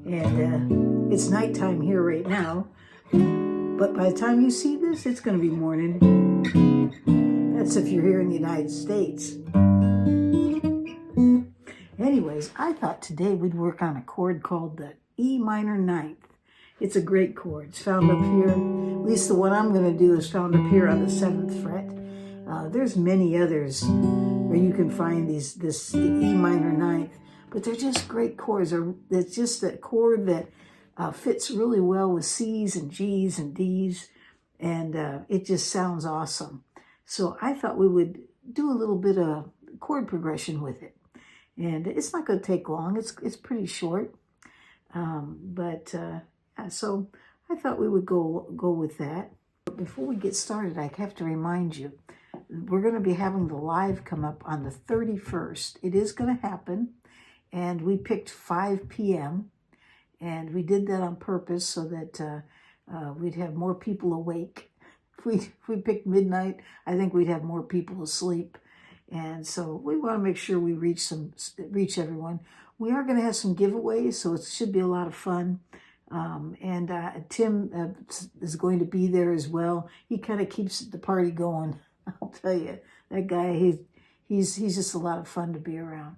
And it's nighttime here right now. But by the time you see this, it's going to be morning. That's if you're here in the United States. Anyways, I thought today we'd work on a chord called the E minor ninth. It's a great chord. It's found up here. At least the one I'm going to do is found up here on the 7th fret. There's many others where you can find the E minor ninth, but they're just great chords. It's just a chord that fits really well with C's and G's and D's, and it just sounds awesome. So I thought we would do a little bit of chord progression with it. And it's not going to take long. It's pretty short. So I thought we would go with that. But before we get started, I have to remind you, we're going to be having the live come up on the 31st. It is going to happen. And we picked 5 p.m. And we did that on purpose so that we'd have more people awake. If we picked midnight, I think we'd have more people asleep. And so we want to make sure we reach everyone. We are going to have some giveaways, so it should be a lot of fun. And Tim is going to be there as well. He kind of keeps the party going. I'll tell you, that guy, he's just a lot of fun to be around.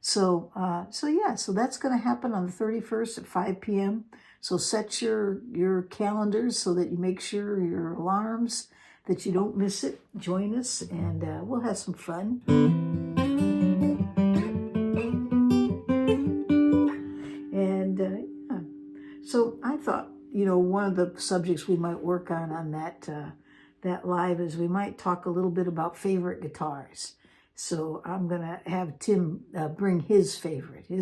So that's going to happen on the 31st at 5 p.m. So set your calendars so that you make sure your alarms, that you don't miss it. Join us, and we'll have some fun. And yeah. So I thought, one of the subjects we might work on that live is we might talk a little bit about favorite guitars. So I'm going to have Tim bring his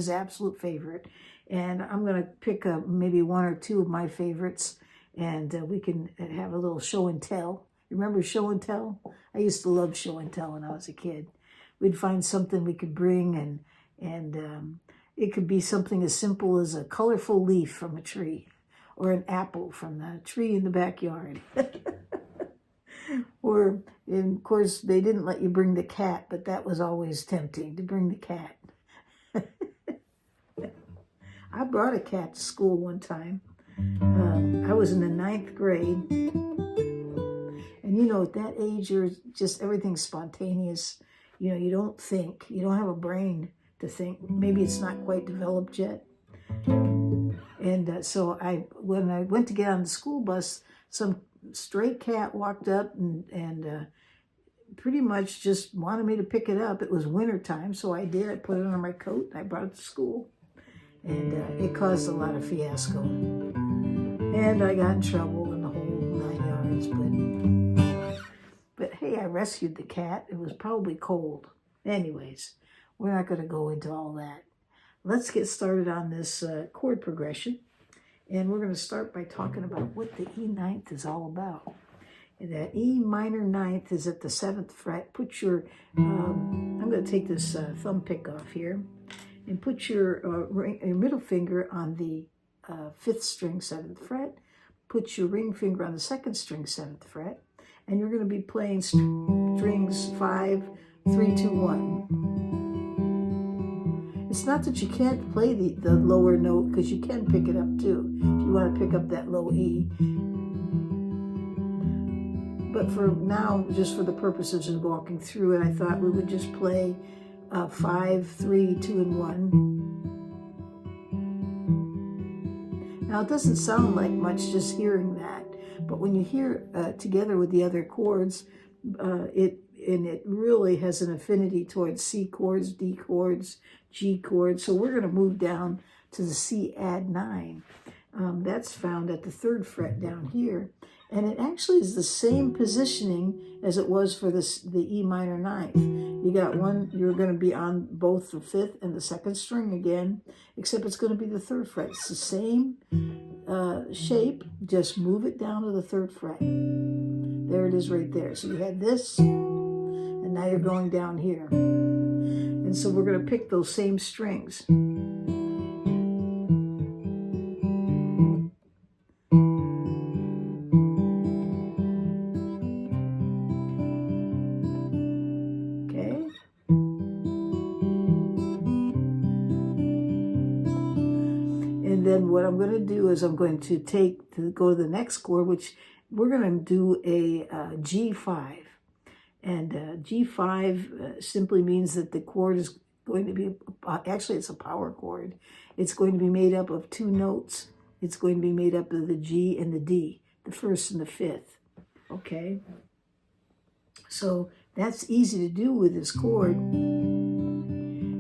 absolute favorite. And I'm going to pick maybe one or two of my favorites, and we can have a little show and tell. Remember show and tell? I used to love show and tell when I was a kid. We'd find something we could bring, and it could be something as simple as a colorful leaf from a tree, or an apple from the tree in the backyard. Or, and of course, they didn't let you bring the cat, but that was always tempting, to bring the cat. I brought a cat to school one time. I was in the 9th grade. And at that age, everything's spontaneous. You don't think. You don't have a brain to think. Maybe it's not quite developed yet. And so when I went to get on the school bus, some stray cat walked up and pretty much just wanted me to pick it up. It was winter time, so I did. I put it under my coat, and I brought it to school. And it caused a lot of fiasco. And I got in trouble in the whole 9 yards. But hey, I rescued the cat. It was probably cold. Anyways, we're not going to go into all that. Let's get started on this chord progression. And we're going to start by talking about what the E ninth is all about. And that E minor ninth is at the 7th fret. Put your, I'm going to take this thumb pick off here, and put your middle finger on the 5th string, 7th fret. Put your ring finger on the 2nd string, 7th fret. And you're going to be playing strings 5, 3, 2, 1. It's not that you can't play the lower note, because you can pick it up too, if you want to pick up that low E. But for now, just for the purposes of walking through it, I thought we would just play 5, 3, 2, and 1. Now, it doesn't sound like much just hearing that, but when you hear together with the other chords, it really has an affinity towards C chords, D chords, G chords. So we're going to move down to the C add 9. That's found at the 3rd fret down here. And it actually is the same positioning as it was for the E minor ninth. You got one, you're going to be on both the 5th and the 2nd string again, except it's going to be the 3rd fret. It's the same shape, just move it down to the 3rd fret. There it is right there. So you had this, and now you're going down here. And so we're going to pick those same strings. And then what I'm going to do is I'm going to go to the next chord, which we're going to do a G5. And G5 simply means that the chord is going to be, actually it's a power chord. It's going to be made up of 2 notes. It's going to be made up of the G and the D, the first and the fifth. Okay? So that's easy to do with this chord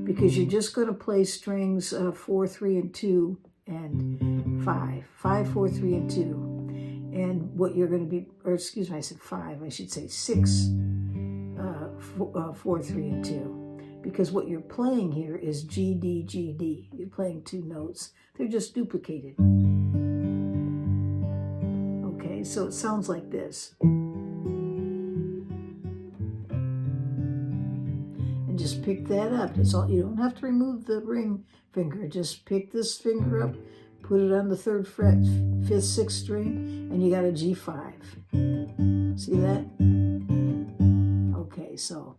because you're just going to play strings 4, 3, and 2 and 5. 5, 4, 3, and 2. And what you're going to be, or excuse me, I said 5. I should say 6, 4, 3, and 2. Because what you're playing here is G, D, G, D. You're playing 2 notes. They're just duplicated. Okay, so it sounds like this. And just pick that up. That's all. You don't have to remove the ring finger. Just pick this finger up, put it on the 3rd fret, 5th, 6th string, and you got a G5. See that? Okay, so.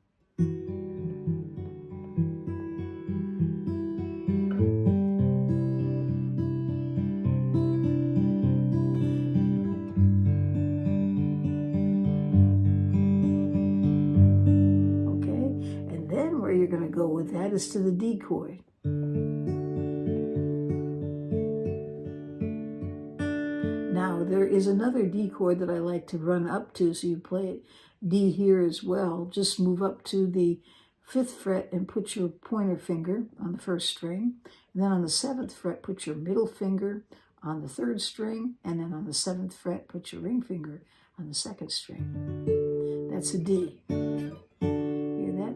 You're going to go with that is to the D chord. Now there is another D chord that I like to run up to, so you play it D here as well. Just move up to the 5th fret and put your pointer finger on the 1st string, and then on the 7th fret put your middle finger on the 3rd string, and then on the 7th fret put your ring finger on the 2nd string. That's a D.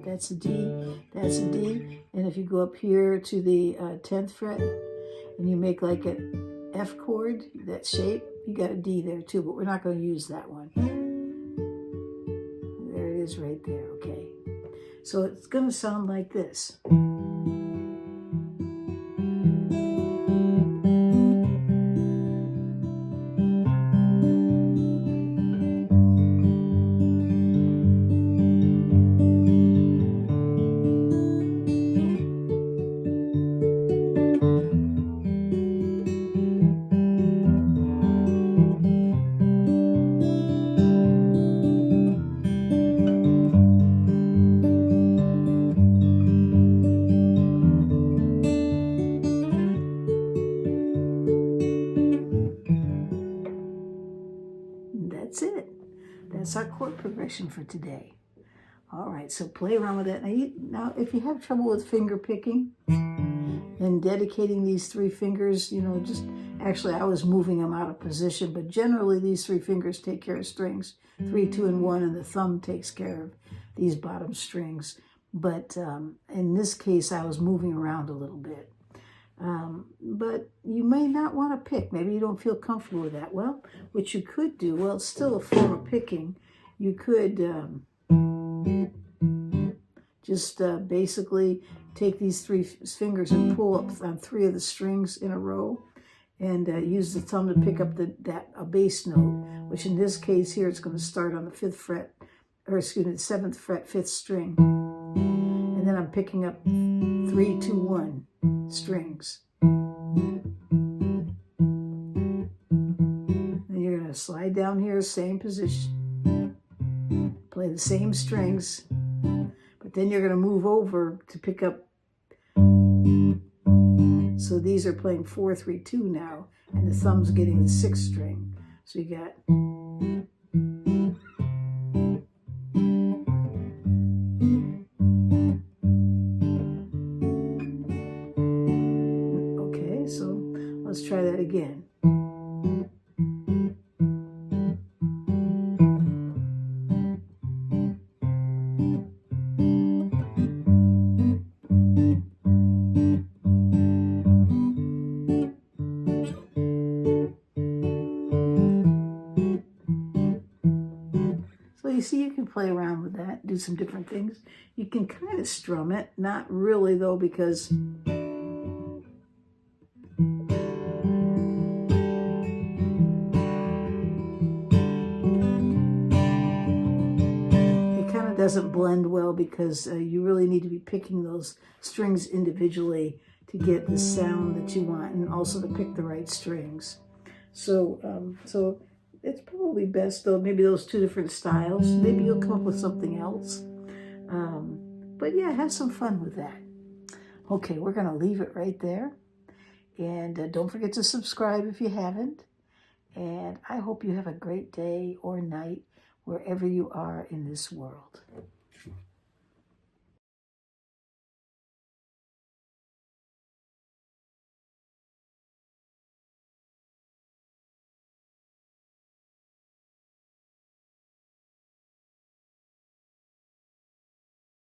That's a D, that's a D. And if you go up here to the 10th fret and you make like an F chord, that shape, you got a D there too, but we're not going to use that one. There it is right there, okay. So it's going to sound like this. That's it. That's our chord progression for today. All right, so play around with that. Now, if you have trouble with finger picking and dedicating these 3 fingers, actually I was moving them out of position, but generally these 3 fingers take care of strings, 3, 2, and 1, and the thumb takes care of these bottom strings. But in this case, I was moving around a little bit. But you may not want to pick. Maybe you don't feel comfortable with that. Well, what you could do, well, it's still a form of picking. You could just basically take these 3 fingers and pull up on 3 of the strings in a row and use the thumb to pick up a bass note, which in this case here, it's going to start on the 5th fret, or excuse me, the 7th fret, 5th string. And then I'm picking up 3, 2, 1 strings. And you're going to slide down here, same position, play the same strings, but then you're going to move over to pick up. So these are playing 4, 3, 2 now, and the thumb's getting the 6th string. So you got. Let's try that again. So you see, you can play around with that, do some different things. You can kind of strum it, not really though, because doesn't blend well, because you really need to be picking those strings individually to get the sound that you want, and also to pick the right strings. So, so it's probably best though, maybe those two different styles. Maybe you'll come up with something else. But yeah, have some fun with that. Okay, we're going to leave it right there. And don't forget to subscribe if you haven't. And I hope you have a great day or night wherever you are in this world.